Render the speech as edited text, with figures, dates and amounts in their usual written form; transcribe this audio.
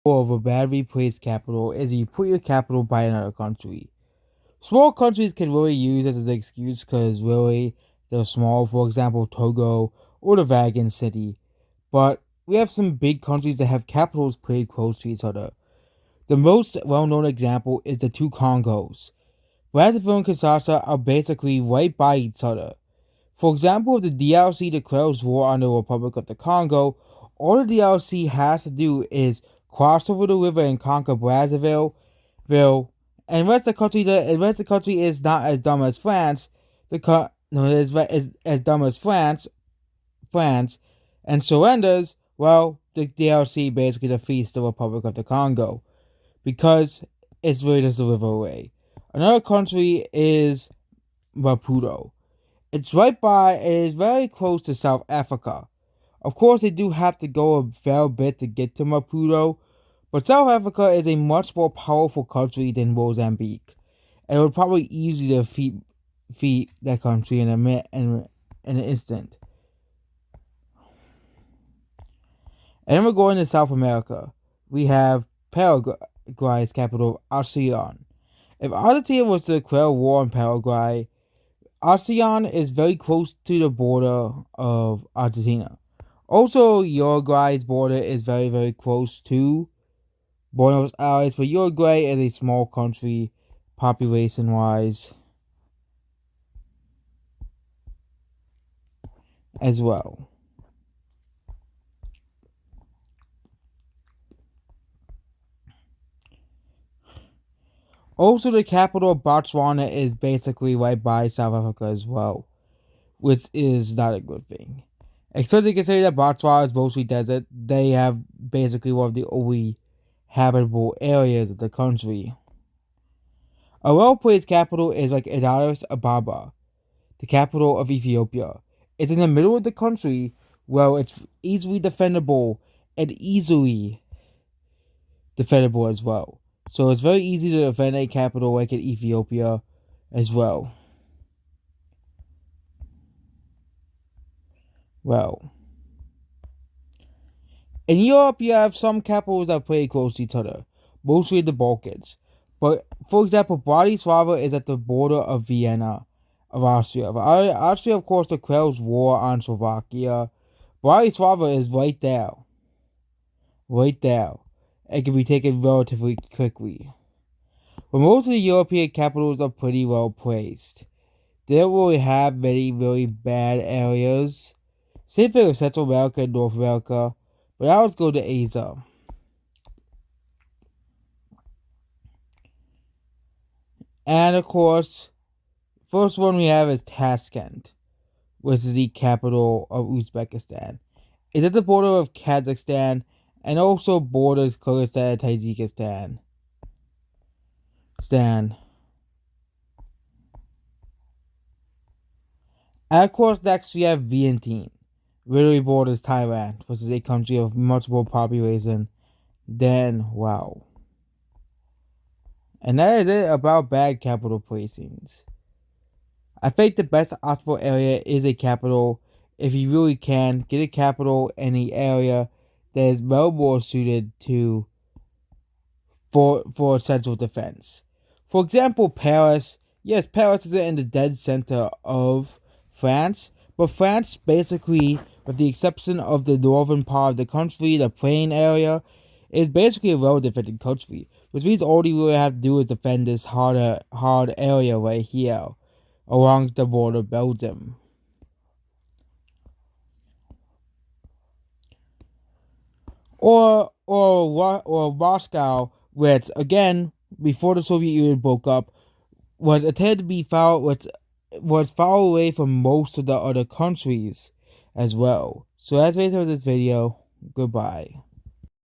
of a badly placed capital is you put your capital by another country. Small countries can really use this as an excuse because really they're small, for example, Togo or the Vatican City. But we have some big countries that have capitals pretty close to each other. The most well known example is the two Congos. Brazzaville and Kinshasa are basically right by each other. For example, if the DRC declares war on the Republic of the Congo, all the DRC has to do is cross over the river and conquer Brazzaville, and the rest of the country is not as dumb as France. Is as dumb as France, and surrenders. Well, the DRC basically defeats the Republic of the Congo because it's really just a river away. Another country is Maputo. It is very close to South Africa. Of course, they do have to go a fair bit to get to Maputo, but South Africa is a much more powerful country than Mozambique, and it would probably easily defeat that country in an instant. And then we're going to South America. We have Paraguay's capital, Asunción. If Argentina was to declare war on Paraguay, Asunción is very close to the border of Argentina. Also, Uruguay's border is very, very close to Buenos Aires, but Uruguay is a small country population-wise as well. Also, the capital of Botswana is basically right by South Africa as well, which is not a good thing. Especially considering that Botswana is mostly desert, they have basically one of the only habitable areas of the country. A well-placed capital is like Addis Ababa, the capital of Ethiopia. It's in the middle of the country, where it's easily defendable and easily defendable as well. So it's very easy to defend a capital like in Ethiopia as well. Well, in Europe, you have some capitals that are pretty close to each other, mostly the Balkans. But, for example, Bratislava is at the border of Vienna, of Austria. Austria, of course, declares war on Slovakia. Bratislava is right there. Right there. It can be taken relatively quickly. But most of the European capitals are pretty well placed. They don't really have many really bad areas. Same thing with Central America and North America. But now let's go to Asia. And of course, first one we have is Tashkent, which is the capital of Uzbekistan. It's at the border of Kazakhstan and also borders Kyrgyzstan and Tajikistan. And of course, next we have Vientiane, literally borders Thailand, which is a country of much more population than wow. And that is it about bad capital placings. I think the best optimal area is a capital. If you really can, get a capital in the area that is well more suited to for central defense. For example, Paris. Yes, Paris isn't in the dead center of France, but France basically, with the exception of the northern part of the country, the plain area, is basically a well-defended country, which means all you really have to do is defend this hard area right here, along the border of Belgium. Or Moscow, which again, before the Soviet Union broke up, was intended to be was far away from most of the other countries as well. So that's it for this video. Goodbye.